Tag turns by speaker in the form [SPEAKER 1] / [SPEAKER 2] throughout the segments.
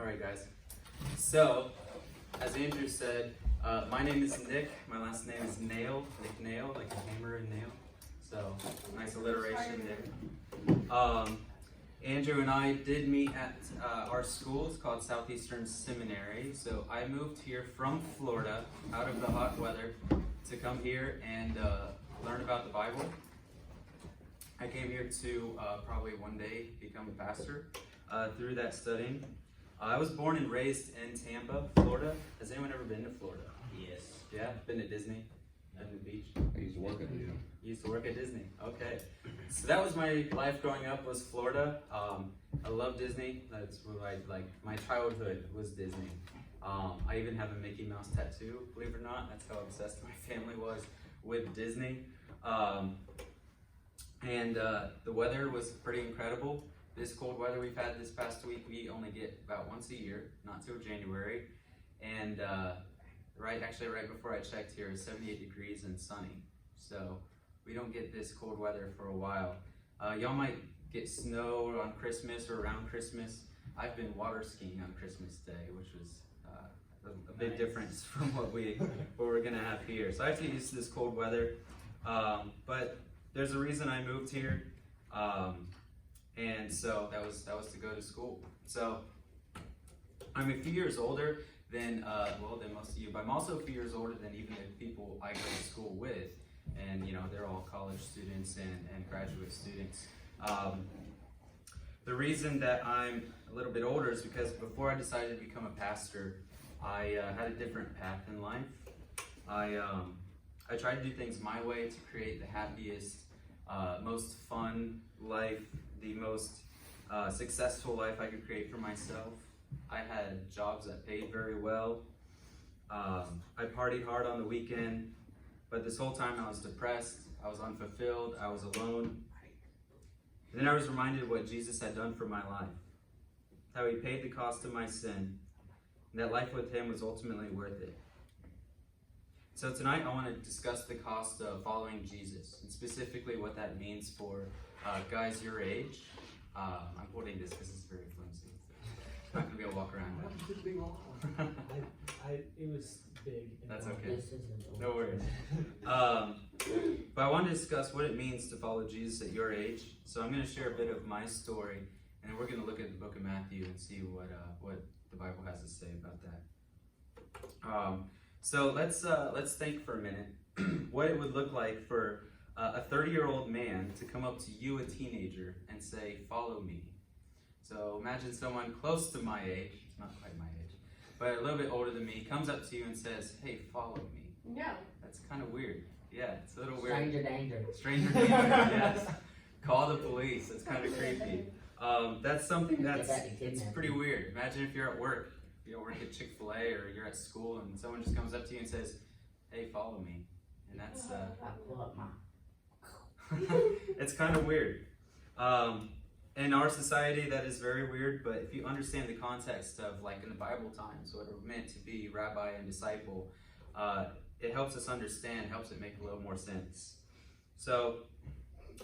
[SPEAKER 1] right, guys. So, as Andrew said, my name is Nick. My last name is Nail, Nick Nail, like a hammer and nail. So, nice alliteration there. Andrew and I did meet at our school. It's called Southeastern Seminary. So, I moved here from Florida, out of the hot weather, to come here and learn about the Bible. I came here to probably one day become a pastor through that studying. I was born and raised in Tampa, Florida. Has anyone ever been to Florida?
[SPEAKER 2] Yes.
[SPEAKER 1] Yeah? Been to Disney? And the beach?
[SPEAKER 3] I used to work at Disney.
[SPEAKER 1] You used to work at Disney. Okay. So that was my life growing up, was Florida. I love Disney. That's what my childhood was Disney. I even have a Mickey Mouse tattoo, believe it or not. That's how obsessed my family was with Disney. And the weather was pretty incredible. This cold weather we've had this past week, we only get about once a year, not till January. And right before I checked here, it's 78 degrees and sunny. So we don't get this cold weather for a while. Y'all might get snow on Christmas or around Christmas. I've been water skiing on Christmas Day, which was a big difference from what we're gonna have here. So I have to get used to this cold weather. But there's a reason I moved here. And so that was to go to school. So I'm a few years older than most of you, but I'm also a few years older than even the people I go to school with. And they're all college students and graduate students. The reason that I'm a little bit older is because before I decided to become a pastor, I had a different path in life. I tried to do things my way to create the happiest, most fun life, the most successful life I could create for myself. I had jobs that paid very well. I partied hard on the weekend, but this whole time I was depressed, I was unfulfilled, I was alone. And then I was reminded of what Jesus had done for my life, how he paid the cost of my sin, and that life with him was ultimately worth it. So tonight I want to discuss the cost of following Jesus, and specifically what that means for guys your age. I'm holding this because it's very flimsy. I'm not going to be able to walk around with it.
[SPEAKER 2] It was big.
[SPEAKER 1] That's okay. No worries. But I want to discuss what it means to follow Jesus at your age. So I'm going to share a bit of my story, and then we're going to look at the book of Matthew and see what the Bible has to say about that. So let's think for a minute what it would look like for a 30-year-old man to come up to you, a teenager, and say, "Follow me." So imagine someone close to my age, it's not quite my age, but a little bit older than me, comes up to you and says, "Hey, follow me."
[SPEAKER 4] No.
[SPEAKER 1] That's kind of weird. Yeah, it's a little weird.
[SPEAKER 4] Stranger danger.
[SPEAKER 1] Stranger danger, yes. Call the police. It's kind of creepy. That's something it's pretty weird. Imagine if you're at work. You work at Chick-fil-A or you're at school and someone just comes up to you and says, "Hey, follow me." And that's it's kind of weird. In our society, that is very weird, but if you understand the context of, like in the Bible times, what it meant to be rabbi and disciple, it helps us understand, helps it make a little more sense. So,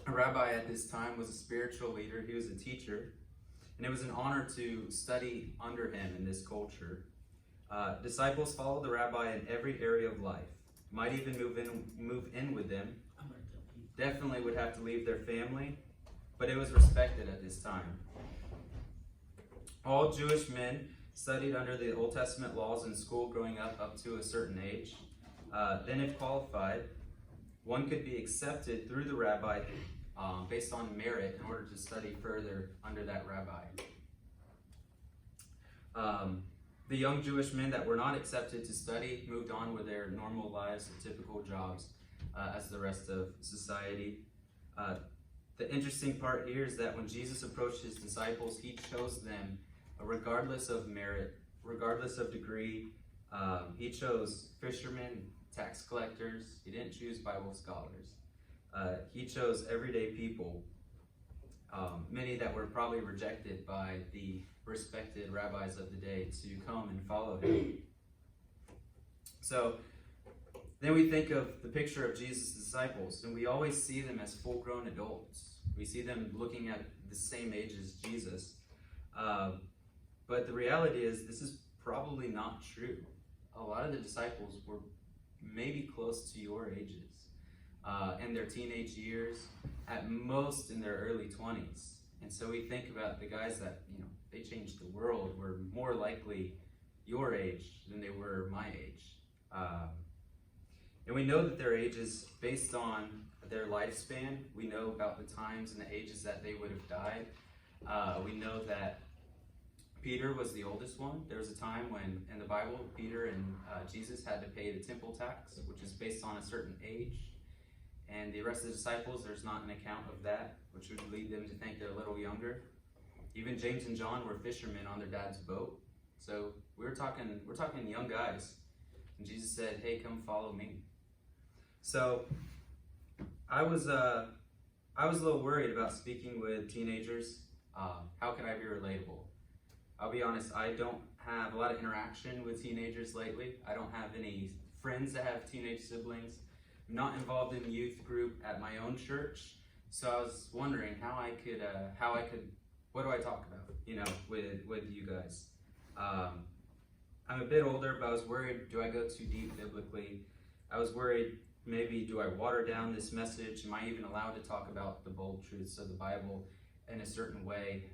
[SPEAKER 1] a rabbi at this time was a spiritual leader. He was a teacher, and it was an honor to study under him in this culture. Disciples followed the rabbi in every area of life, might even move in with them. Definitely would have to leave their family, but it was respected at this time. All Jewish men studied under the Old Testament laws in school growing up to a certain age. Then if qualified, one could be accepted through the rabbi based on merit in order to study further under that rabbi. The young Jewish men that were not accepted to study moved on with their normal lives and typical jobs as the rest of society. The interesting part here is that when Jesus approached his disciples, he chose them regardless of merit, regardless of degree. He chose fishermen, tax collectors. He didn't choose Bible scholars. He chose everyday people, many that were probably rejected by the respected rabbis of the day, to come and follow him. So then we think of the picture of Jesus' disciples, and we always see them as full-grown adults. We see them looking at the same age as Jesus. But the reality is, this is probably not true. A lot of the disciples were maybe close to your ages, in their teenage years, at most in their early 20s. And so we think about the guys that, they changed the world, were more likely your age than they were my age. And we know that their ages, based on their lifespan, we know about the times and the ages that they would have died. We know that Peter was the oldest one. There was a time when, in the Bible, Peter and Jesus had to pay the temple tax, which is based on a certain age. And the rest of the disciples, there's not an account of that, which would lead them to think they're a little younger. Even James and John were fishermen on their dad's boat. So we're talking young guys. And Jesus said, "Hey, come follow me." So I was a little worried about speaking with teenagers. How can I be relatable? I'll be honest, I don't have a lot of interaction with teenagers lately. I don't have any friends that have teenage siblings. I'm not involved in youth group at my own church. So I was wondering how I could, what do I talk about, with you guys? I'm a bit older, but I was worried, do I go too deep biblically? I was worried, maybe do I water down this message? Am I even allowed to talk about the bold truths of the Bible in a certain way?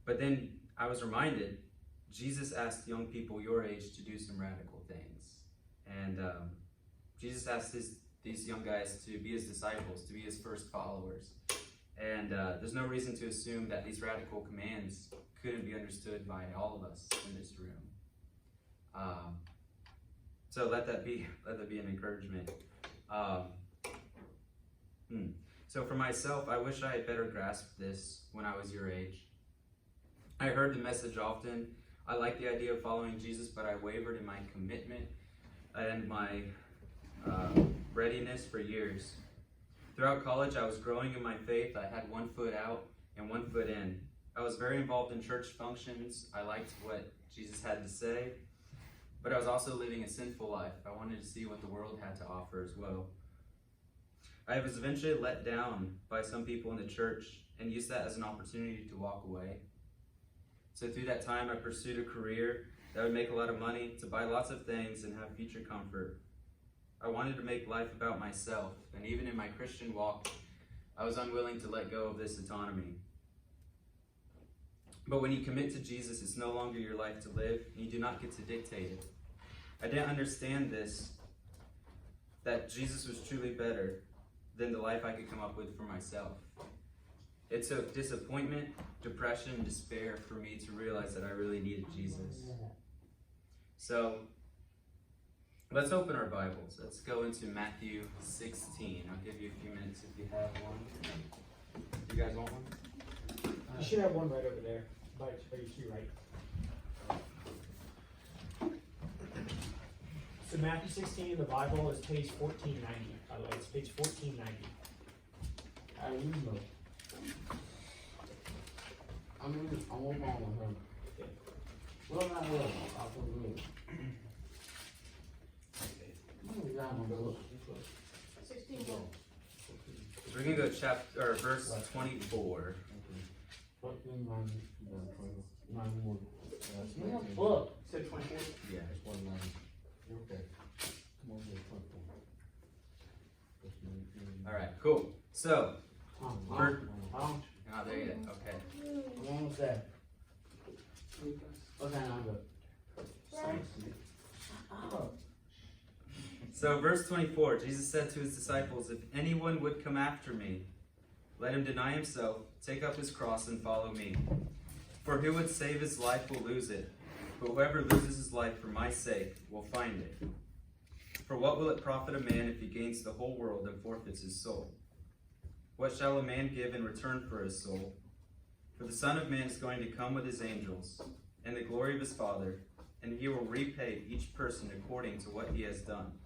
[SPEAKER 1] But then I was reminded, Jesus asked young people your age to do some radical things. And Jesus asked these young guys to be his disciples, to be his first followers. And there's no reason to assume that these radical commands couldn't be understood by all of us in this room. So let that be an encouragement. So for myself, I wish I had better grasped this when I was your age. I heard the message often. I like the idea of following Jesus, but I wavered in my commitment and my readiness for years. Throughout college, I was growing in my faith. I had one foot out and one foot in. I was very involved in church functions. I liked what Jesus had to say, but I was also living a sinful life. I wanted to see what the world had to offer as well. I was eventually let down by some people in the church and used that as an opportunity to walk away. So through that time, I pursued a career that would make a lot of money, to buy lots of things and have future comfort. I wanted to make life about myself, and even in my Christian walk, I was unwilling to let go of this autonomy. But when you commit to Jesus, it's no longer your life to live, and you do not get to dictate it. I didn't understand this, that Jesus was truly better than the life I could come up with for myself. It took disappointment, depression, and despair for me to realize that I really needed Jesus. So, let's open our Bibles. Let's go into Matthew 16. I'll give you a few minutes if you have one. You guys want one?
[SPEAKER 2] You should have one right over there. By your right. So Matthew 16 in the Bible is page 1490. By the way, it's page 1490.
[SPEAKER 3] I remember. I won't follow him. Well, not well. I'll put it. Okay.
[SPEAKER 4] 16.
[SPEAKER 1] So we're going to go verse 24.
[SPEAKER 3] Look.
[SPEAKER 2] Said 24.
[SPEAKER 1] Yeah.
[SPEAKER 3] It's 190. Okay. Come on here, 24.
[SPEAKER 1] All right, cool. So,
[SPEAKER 2] Tom.
[SPEAKER 1] oh, there you go. Okay.
[SPEAKER 3] How long was that? Okay, I'm good.
[SPEAKER 1] So, verse 24, Jesus said to his disciples, "If anyone would come after me, let him deny himself, take up his cross, and follow me. For who would save his life will lose it, but whoever loses his life for my sake will find it. For what will it profit a man if he gains the whole world and forfeits his soul? What shall a man give in return for his soul? For the Son of Man is going to come with his angels, in the glory of his Father, and he will repay each person according to what he has done."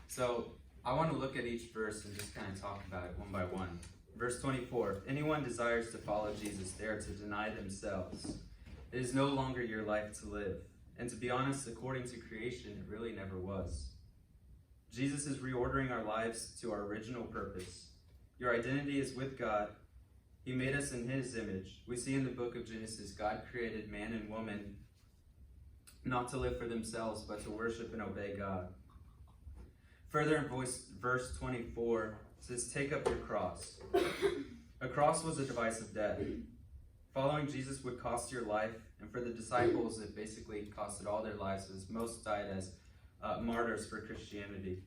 [SPEAKER 1] So, I want to look at each verse and just kind of talk about it one by one. Verse 24, "If anyone desires to follow Jesus, they are to deny themselves. It is no longer your life to live. And to be honest, according to creation, it really never was. Jesus is reordering our lives to our original purpose. Your identity is with God, He made us in his image. We see in the book of Genesis, God created man and woman not to live for themselves, but to worship and obey God. Further in verse 24, it says, take up your cross. A cross was a device of death. Following Jesus would cost your life, and for the disciples, it basically costed all their lives, as most died as martyrs for Christianity.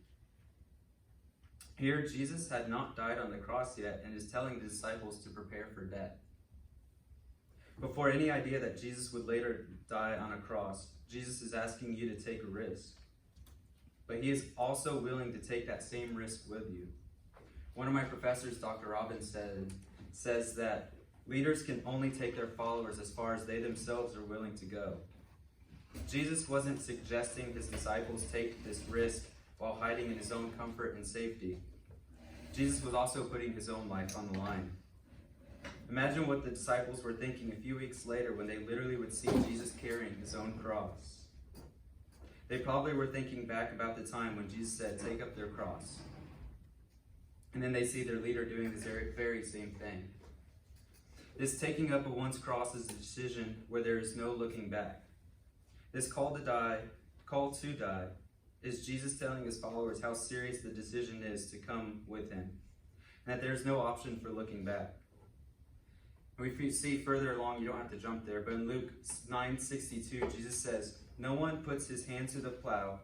[SPEAKER 1] Here, Jesus had not died on the cross yet, and is telling the disciples to prepare for death. Before any idea that Jesus would later die on a cross, Jesus is asking you to take a risk. But he is also willing to take that same risk with you. One of my professors, Dr. Robbins, says that leaders can only take their followers as far as they themselves are willing to go. Jesus wasn't suggesting his disciples take this risk while hiding in his own comfort and safety. Jesus was also putting his own life on the line. Imagine what the disciples were thinking a few weeks later when they literally would see Jesus carrying his own cross. They probably were thinking back about the time when Jesus said, take up their cross. And then they see their leader doing this very same thing. This taking up of one's cross is a decision where there is no looking back. This call to die, is Jesus telling his followers how serious the decision is to come with him, and that there's no option for looking back. And if you see further along, you don't have to jump there, but in Luke 9:62, Jesus says, no one puts his hand to the plow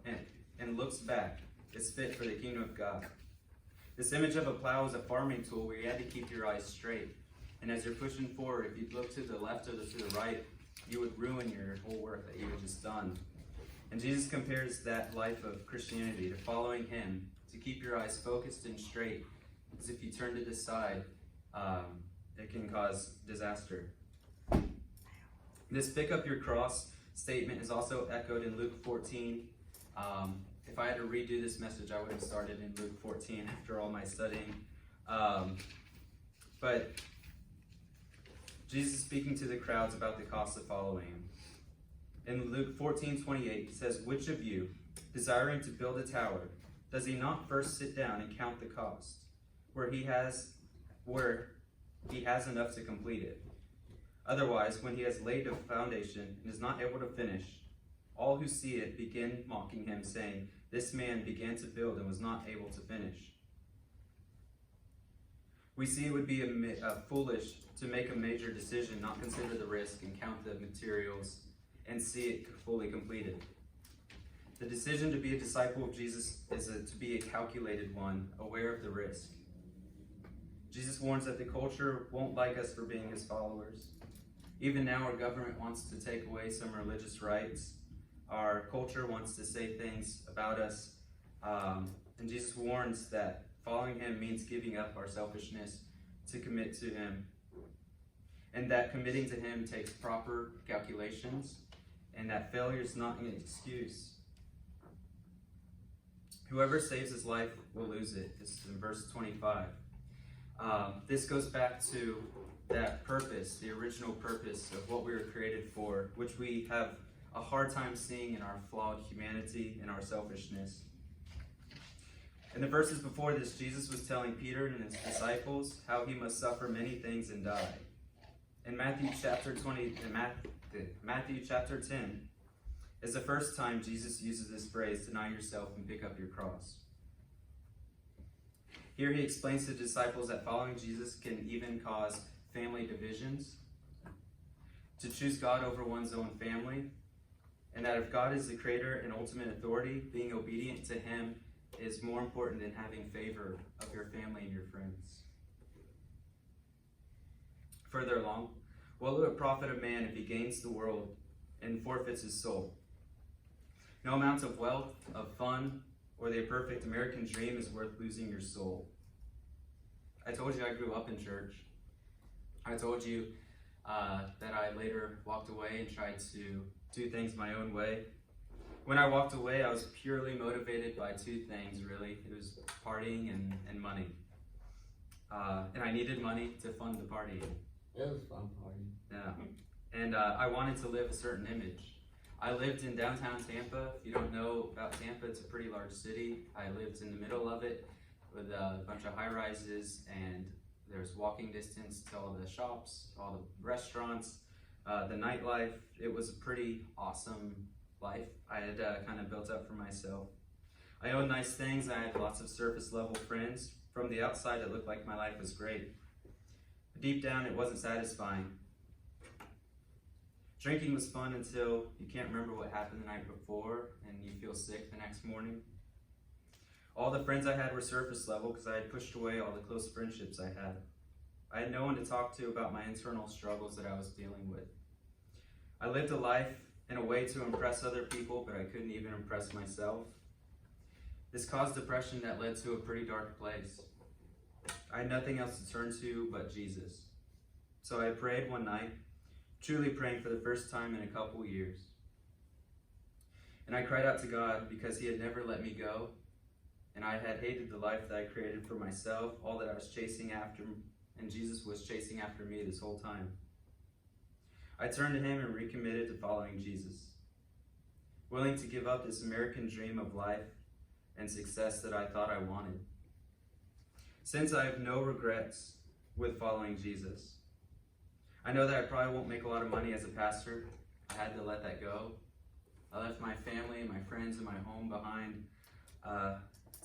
[SPEAKER 1] and looks back is fit for the kingdom of God. This image of a plow is a farming tool where you had to keep your eyes straight. And as you're pushing forward, if you look to the left or to the right, you would ruin your whole work that you had just done. And Jesus compares that life of Christianity to following him, to keep your eyes focused and straight, because if you turn to the side, it can cause disaster. This pick up your cross statement is also echoed in Luke 14. If I had to redo this message, I would have started in Luke 14 after all my studying. But Jesus is speaking to the crowds about the cost of following him. In Luke 14:28, he says, which of you, desiring to build a tower, does he not first sit down and count the cost, where he has enough to complete it? Otherwise, when he has laid the foundation and is not able to finish, all who see it begin mocking him, saying, this man began to build and was not able to finish. We see it would be foolish to make a major decision, not consider the risk and count the materials and see it fully completed. The decision to be a disciple of Jesus is to be a calculated one, aware of the risk. Jesus warns that the culture won't like us for being his followers. Even now, our government wants to take away some religious rights. Our culture wants to say things about us. And Jesus warns that following him means giving up our selfishness to commit to him. And that committing to him takes proper calculations, and that failure is not an excuse. Whoever saves his life will lose it. This is in verse 25. This goes back to that purpose, the original purpose of what we were created for, which we have a hard time seeing in our flawed humanity and our selfishness. In the verses before this, Jesus was telling Peter and his disciples how he must suffer many things and die. In Matthew chapter 10 is the first time Jesus uses this phrase, deny yourself and pick up your cross. Here he explains to the disciples that following Jesus can even cause family divisions, to choose God over one's own family, and that if God is the creator and ultimate authority, being obedient to him is more important than having favor of your family and your friends. Further along, what will it profit a man if he gains the world and forfeits his soul? No amount of wealth, of fun, or the perfect American dream is worth losing your soul. I told you I grew up in church. I told you that I later walked away and tried to do things my own way. When I walked away, I was purely motivated by two things, really. It was partying and money. And I needed money to fund the partying.
[SPEAKER 3] It was a fun party.
[SPEAKER 1] Yeah. And I wanted to live a certain image. I lived in downtown Tampa. If you don't know about Tampa, it's a pretty large city. I lived in the middle of it with a bunch of high-rises, and There was walking distance to all the shops, all the restaurants, the nightlife. It was a pretty awesome life I had kind of built up for myself. I owned nice things. I had lots of surface level friends. From the outside, it looked like my life was great. But deep down, it wasn't satisfying. Drinking was fun until you can't remember what happened the night before and you feel sick the next morning. All the friends I had were surface level because I had pushed away all the close friendships I had. I had no one to talk to about my internal struggles that I was dealing with. I lived a life in a way to impress other people, but I couldn't even impress myself. This caused depression that led to a pretty dark place. I had nothing else to turn to but Jesus. So I prayed one night, truly praying for the first time in a couple years. And I cried out to God because he had never let me go, and I had hated the life that I created for myself, all that I was chasing after, and Jesus was chasing after me this whole time. I turned to him and recommitted to following Jesus, willing to give up this American dream of life and success that I thought I wanted. Since I have no regrets with following Jesus, I know that I probably won't make a lot of money as a pastor. I had to let that go. I left my family and my friends and my home behind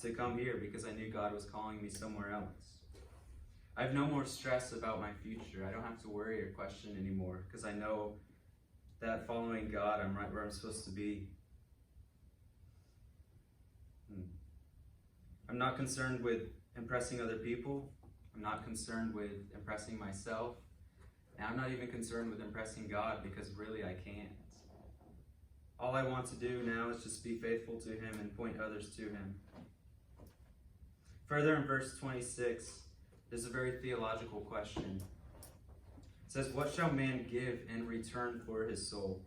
[SPEAKER 1] to come here because I knew God was calling me somewhere else. I have no more stress about my future. I don't have to worry or question anymore because I know that following God, I'm right where I'm supposed to be. I'm not concerned with impressing other people. I'm not concerned with impressing myself. And I'm not even concerned with impressing God because really I can't. All I want to do now is just be faithful to him and point others to him. Further in verse 26, there's a very theological question. It says, "What shall man give in return for his soul?"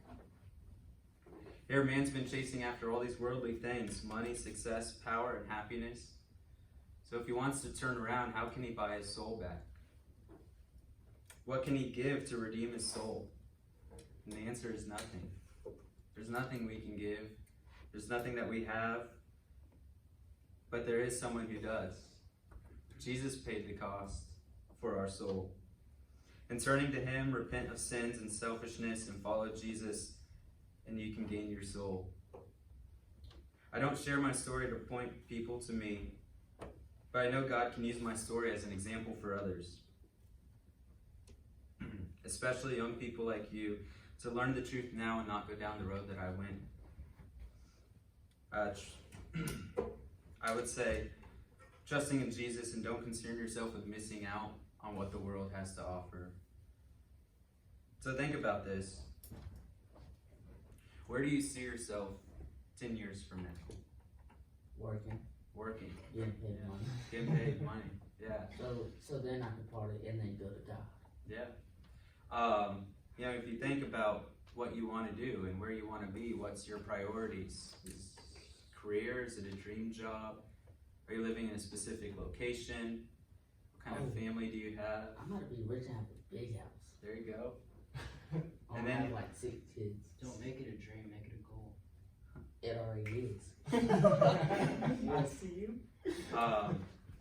[SPEAKER 1] Here, man's been chasing after all these worldly things, money, success, power, and happiness. So if he wants to turn around, how can he buy his soul back? What can he give to redeem his soul? And the answer is nothing. There's nothing we can give. There's nothing that we have. But there is someone who does. Jesus paid the cost for our soul. And turning to him, repent of sins and selfishness and follow Jesus, and you can gain your soul. I don't share my story to point people to me, but I know God can use my story as an example for others. Especially young people like you, to learn the truth now and not go down the road that I went. I would say, trusting in Jesus and don't concern yourself with missing out on what the world has to offer. So think about this. Where do you see yourself 10 years from now?
[SPEAKER 3] Working.
[SPEAKER 1] Working.
[SPEAKER 3] Getting paid money.
[SPEAKER 1] Getting paid money. Yeah.
[SPEAKER 3] So then I can party and then go to God.
[SPEAKER 1] Yeah. If you think about what you want to do and where you want to be, what's your priorities? Is career? Is it a dream job? Are you living in a specific location? What kind of family do you have?
[SPEAKER 3] I'm gonna be rich and have a big house.
[SPEAKER 1] There you go.
[SPEAKER 3] And
[SPEAKER 1] then-
[SPEAKER 3] have like 6 kids.
[SPEAKER 4] Don't make it a dream, make it a goal.
[SPEAKER 3] It already is.
[SPEAKER 2] I see you.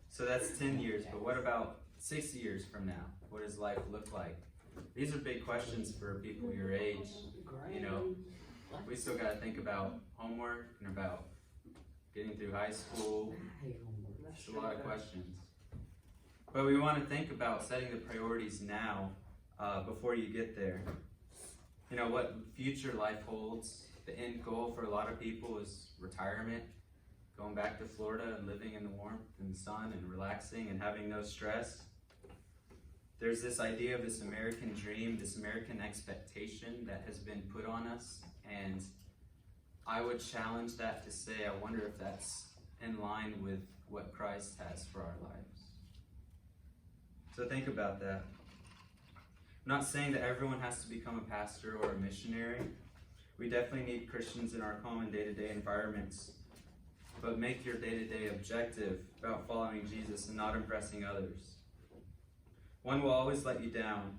[SPEAKER 1] So that's 10 years, but what about 6 years from now? What does life look like? These are big questions for people your age. You know, we still got to think about homework and about getting through high school.
[SPEAKER 3] I hate homework.
[SPEAKER 1] It's a lot of questions. But we want to think about setting the priorities now before you get there. You know, what future life holds. The end goal for a lot of people is retirement, going back to Florida and living in the warmth and the sun and relaxing and having no stress. There's this idea of this American dream, this American expectation that has been put on us, and I would challenge that to say, I wonder if that's in line with what Christ has for our lives. So think about that. I'm not saying that everyone has to become a pastor or a missionary. We definitely need Christians in our common day-to-day environments. But make your day-to-day objective about following Jesus and not impressing others. One will always let you down,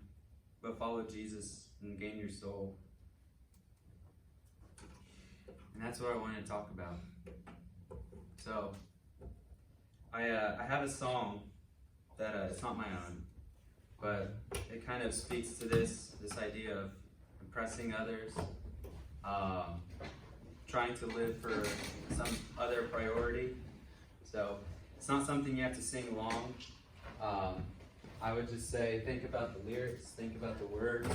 [SPEAKER 1] but follow Jesus and gain your soul. And that's what I wanted to talk about. So, I have a song that it's not my own. but it kind of speaks to this idea of impressing others, trying to live for some other priority. So it's not something you have to sing along. I would just say, think about the lyrics, think about the words,